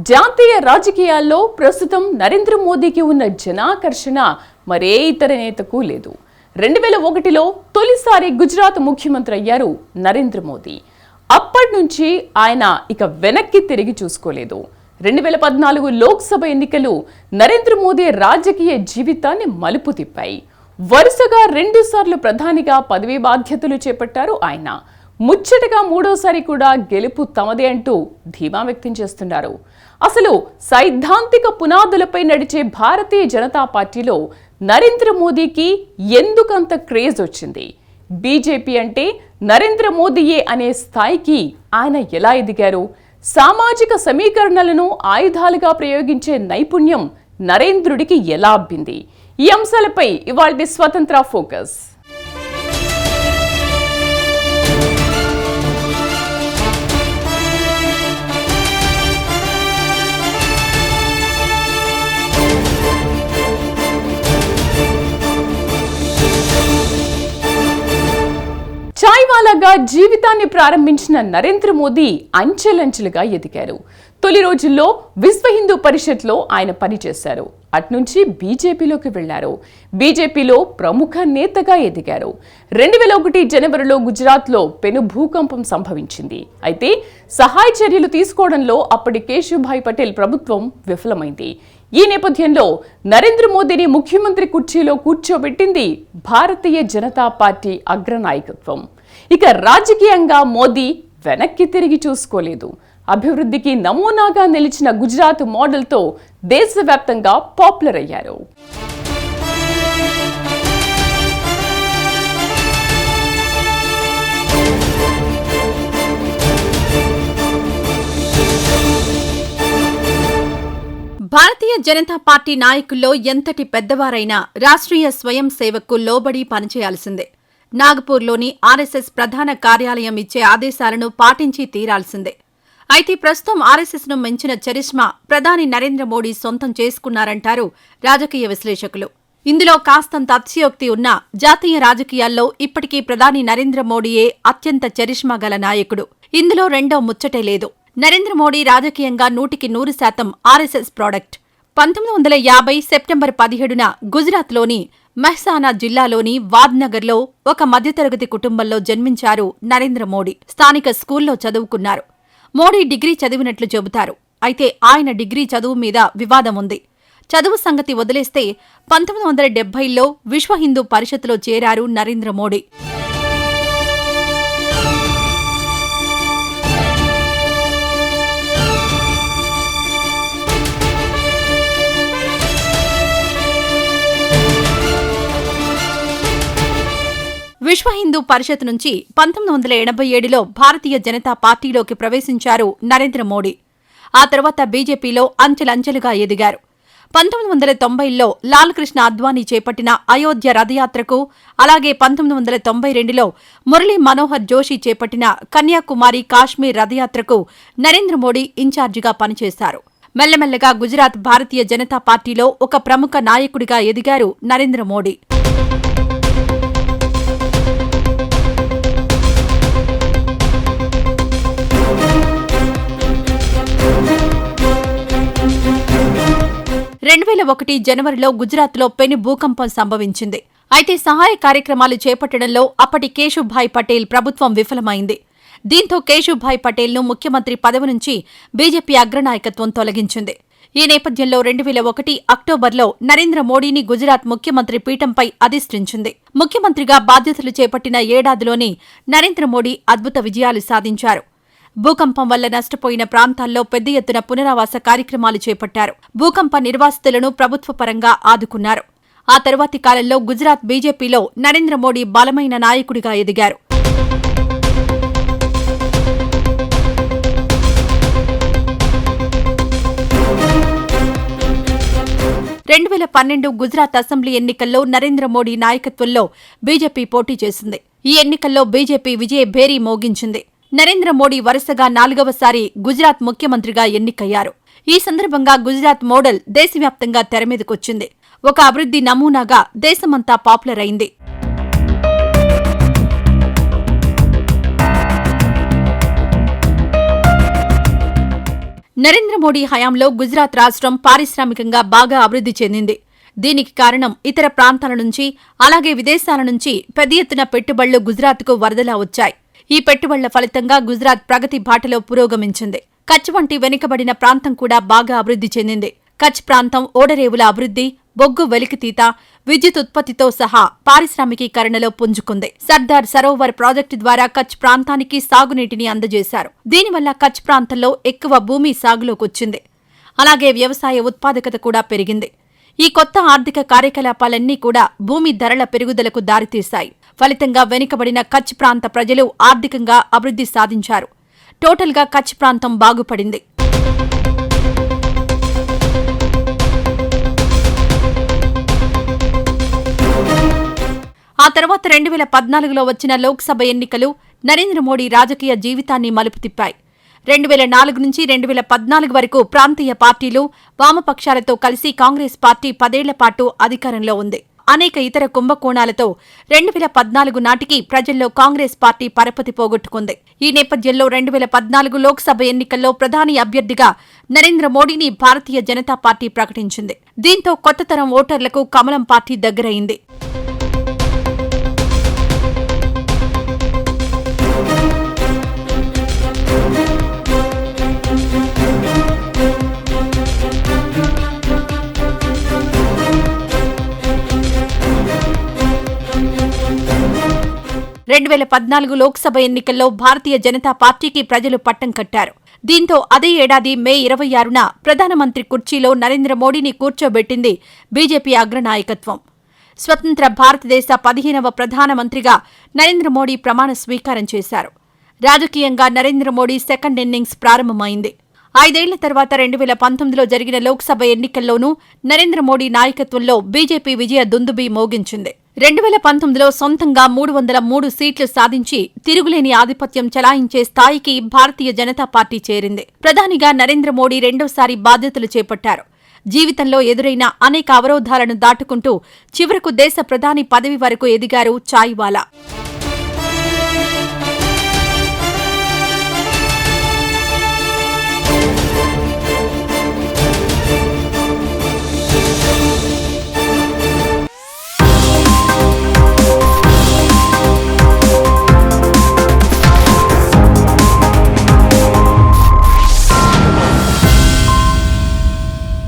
జాతీయ రాజకీయాల్లో ప్రస్తుతం నరేంద్ర మోదీకి ఉన్న జనాకర్షణ మరే ఇతర నేతకు లేదు. 2001లో తొలిసారి గుజరాత్ ముఖ్యమంత్రి అయ్యారు నరేంద్ర మోదీ. అప్పటి నుంచి ఆయన ఇక వెనక్కి తిరిగి చూసుకోలేదు. 2014 లోక్సభ ఎన్నికలు నరేంద్ర మోదీ రాజకీయ జీవితాన్ని మలుపు తిప్పాయి. వరుసగా 2 సార్లు ప్రధానిగా పదవీ బాధ్యతలు చేపట్టారు ఆయన. ముచ్చటగా 3వసారి కూడా గెలుపు తమదే అంటూ ధీమా వ్యక్తం చేస్తున్నారు. అసలు సైద్ధాంతిక పునాదులపై నడిచే భారతీయ జనతా పార్టీలో నరేంద్ర మోదీకి ఎందుకంత క్రేజ్ వచ్చింది? బీజేపీ అంటే నరేంద్ర మోదీయే అనే స్థాయికి ఆయన ఎలా ఎదిగారు? సామాజిక సమీకరణలను ఆయుధాలుగా ప్రయోగించే నైపుణ్యం నరేంద్రుడికి ఎలా అబ్బింది? ఈ అంశాలపై ఇవాల్టి స్వతంత్ర ఫోకస్. ఛాయ్వాలాగా జీవితాన్ని ప్రారంభించిన నరేంద్ర మోదీ అంచెలంచెలుగా ఎదిగారు. తొలి రోజుల్లో విశ్వ హిందూ పరిషత్లో ఆయన పనిచేశారు. అట్నుంచి బీజేపీలోకి వెళ్లారు. బీజేపీలో ప్రముఖ నేతగా ఎదిగారు. 2001 జనవరిలో గుజరాత్లో పెను భూకంపం సంభవించింది. అయితే సహాయ చర్యలు తీసుకోవడంలో అప్పటి కేశుభాయ్ పటేల్ ప్రభుత్వం విఫలమైంది. ఈ నేపథ్యంలో నరేంద్ర మోదీని ముఖ్యమంత్రి కుర్చీలో కూర్చోబెట్టింది భారతీయ జనతా పార్టీ అగ్రనాయకత్వం. ఇక రాజకీయంగా మోదీ వెనక్కి తిరిగి చూసుకోలేదు. అభివృద్ధికి నమూనాగా నిలిచిన గుజరాత్ మోడల్తో దేశవ్యాప్తంగా పాపులర్ అయ్యారు. భారతీయ జనతా పార్టీ నాయకుల్లో ఎంతటి పెద్దవారైనా రాష్ట్రీయ స్వయం సేవకు లోబడి పనిచేయాల్సిందే. నాగపూర్లోని ఆర్ఎస్ఎస్ ప్రధాన కార్యాలయం ఇచ్చే ఆదేశాలను పాటించి తీరాల్సిందే. అయితే ప్రస్తుతం ఆర్ఎస్ఎస్ను మించిన చరిష్మా ప్రధాని నరేంద్ర మోడీ సొంతం చేసుకున్నారంటారు రాజకీయ విశ్లేషకులు. ఇందులో కాస్తంత అతిశయోక్తి ఉన్నా జాతీయ రాజకీయాల్లో ఇప్పటికీ ప్రధాని నరేంద్ర మోడీయే అత్యంత చరిష్మా గల నాయకుడు. ఇందులో రెండో ముచ్చటే లేదు. నరేంద్ర మోడీ రాజకీయంగా 100% ఆర్ఎస్ఎస్ ప్రాడక్ట్. 1950 సెప్టెంబర్ 17న గుజరాత్లోని మెహ్సానా జిల్లాలోని వాద్నగర్లో ఒక మధ్యతరగతి కుటుంబంలో జన్మించారు నరేంద్ర మోడీ. స్థానిక స్కూల్లో చదువుకున్నారు. మోడీ డిగ్రీ చదివినట్లు చెబుతారు. అయితే ఆయన డిగ్రీ చదువు మీద వివాదం ఉంది. చదువు సంగతి వదిలేస్తే 1970లో విశ్వ హిందూ పరిషత్లో చేరారు నరేంద్ర మోడీ. విశ్వ హిందూ పరిషత్ నుంచి 1987లో భారతీయ జనతా పార్టీలోకి ప్రవేశించారు నరేంద్ర మోడీ. ఆ తర్వాత బీజేపీలో అంచెలంచెలుగా ఎదిగారు. 1990లో లాల్ కృష్ణ అద్వానీ చేపట్టిన అయోధ్య రథయాత్రకు, అలాగే 1992లో మురళీ మనోహర్ జోషి చేపట్టిన కన్యాకుమారి కాశ్మీర్ రథయాత్రకు నరేంద్ర మోడీ ఇన్ఛార్జిగా పనిచేశారు. మెల్లమెల్లగా గుజరాత్ భారతీయ జనతా పార్టీలో ఒక ప్రముఖ నాయకుడిగా ఎదిగారు నరేంద్ర మోడీ. 2001 జనవరిలో గుజరాత్లో పెను భూకంపం సంభవించింది. అయితే సహాయ కార్యక్రమాలు చేపట్టడంలో అప్పటి కేశుభాయ్ పటేల్ ప్రభుత్వం విఫలమైంది. దీంతో కేశుభాయ్ పటేల్ను ముఖ్యమంత్రి పదవి నుంచి బీజేపీ అగ్రనాయకత్వం తొలగించింది. ఈ నేపథ్యంలో 2001 అక్టోబర్లో నరేంద్ర మోడీని గుజరాత్ ముఖ్యమంత్రి పీఠంపై అధిష్ఠించింది. ముఖ్యమంత్రిగా బాధ్యతలు చేపట్టిన ఏడాదిలోనే నరేంద్ర మోడీ అద్భుత విజయాలు సాధించారు. భూకంపం వల్ల నష్టపోయిన ప్రాంతాల్లో పెద్ద ఎత్తున పునరావాస కార్యక్రమాలు చేపట్టారు. భూకంప నిర్వాసితులను ప్రభుత్వ పరంగా ఆదుకున్నారు. ఆ తరువాతి కాలంలో గుజరాత్ బీజేపీలో నరేంద్ర మోడీ బలమైన నాయకుడిగా ఎదిగారు. 2012 గుజరాత్ అసెంబ్లీ ఎన్నికల్లో నరేంద్ర మోడీ నాయకత్వంలో బీజేపీ పోటీ చేసింది. ఈ ఎన్నికల్లో బీజేపీ విజయ భేరీ మోగించింది. నరేంద్ర మోడీ వరుసగా 4వసారి గుజరాత్ ముఖ్యమంత్రిగా ఎన్నికయ్యారు. ఈ సందర్భంగా గుజరాత్ మోడల్ దేశవ్యాప్తంగా తెరమీదకొచ్చింది. ఒక అభివృద్ధి నమూనాగా దేశమంతా పాపులర్ అయింది. నరేంద్ర మోడీ హయాంలో గుజరాత్ రాష్ట్రం పారిశ్రామికంగా బాగా అభివృద్ధి చెందింది. దీనికి కారణం ఇతర ప్రాంతాల నుంచి అలాగే విదేశాల నుంచి పెద్ద ఎత్తున పెట్టుబడులు గుజరాత్కు వరదలా వచ్చాయి. ఈ పెట్టుబడుల ఫలితంగా గుజరాత్ ప్రగతి బాటలో పురోగమించింది. కచ్ వంటి వెనుకబడిన ప్రాంతం కూడా బాగా అభివృద్ధి చెందింది. కచ్ ప్రాంతం ఓడరేవుల అభివృద్ధి, బొగ్గు వెలికితీత, విద్యుత్ ఉత్పత్తితో సహా పారిశ్రామికీకరణలో పుంజుకుంది. సర్దార్ సరోవర్ ప్రాజెక్టు ద్వారా కచ్ ప్రాంతానికి సాగునీటిని అందజేశారు. దీనివల్ల కచ్ ప్రాంతంలో ఎక్కువ భూమి సాగులోకొచ్చింది. అలాగే వ్యవసాయ ఉత్పాదకత కూడా పెరిగింది. ఈ కొత్త ఆర్థిక కార్యకలాపాలన్నీ కూడా భూమి ధరల పెరుగుదలకు దారితీశాయి. ఫలితంగా వెనుకబడిన కచ్ ప్రాంత ప్రజలు ఆర్థికంగా అభివృద్ధి సాధించారు. టోటల్గా కచ్ ప్రాంతం బాగుపడింది. ఆ తర్వాత 2014లో వచ్చిన లోక్సభ ఎన్నికలు నరేంద్ర మోడీ రాజకీయ జీవితాన్ని మలుపు తిప్పాయి. 2004 నుంచి 2014 వరకు ప్రాంతీయ పార్టీలు, వామపక్షాలతో కలిసి కాంగ్రెస్ పార్టీ 10 ఏళ్ల పాటు అధికారంలో ఉంది. అనేక ఇతర కుంభకోణాలతో 2014 నాటికి ప్రజల్లో కాంగ్రెస్ పార్టీ పరపతి పోగొట్టుకుంది. ఈ నేపథ్యంలో 2014 లోక్సభ ఎన్నికల్లో ప్రధాని అభ్యర్థిగా నరేంద్ర మోడీని భారతీయ జనతా పార్టీ ప్రకటించింది. దీంతో కొత్త తరం ఓటర్లకు కమలం పార్టీ దగ్గరైంది. లోక్సభ ఎన్నికల్లో భారతీయ జనతా పార్టీకి ప్రజలు పట్టం కట్టారు. దీంతో అదే ఏడాది మే 26న ప్రధానమంత్రి కుర్చీలో నరేంద్ర మోడీని కూర్చోబెట్టింది బీజేపీ అగ్రనాయకత్వం. స్వతంత్ర భారతదేశ 15వ ప్రధానమంత్రిగా నరేంద్ర మోడీ ప్రమాణ స్వీకారం చేశారు. రాజకీయంగా నరేంద్ర మోడీ సెకండ్ ఇన్నింగ్స్ ప్రారంభమైంది. 5 ఏళ్ల తర్వాత 2019లో జరిగిన లోక్సభ ఎన్నికల్లోనూ నరేంద్ర మోడీ నాయకత్వంలో బీజేపీ విజయ దుందుబి మోగించింది. 2019లో సొంతంగా 303 సీట్లు సాధించి తిరుగులేని ఆధిపత్యం చలాయించే స్థాయికి భారతీయ జనతా పార్టీ చేరింది. ప్రధానిగా నరేంద్ర మోడీ రెండోసారి బాధ్యతలు చేపట్టారు. జీవితంలో ఎదురైన అనేక అవరోధాలను దాటుకుంటూ చివరకు దేశ ప్రధాని పదవి వరకు ఎదిగారు చాయ్వాలా.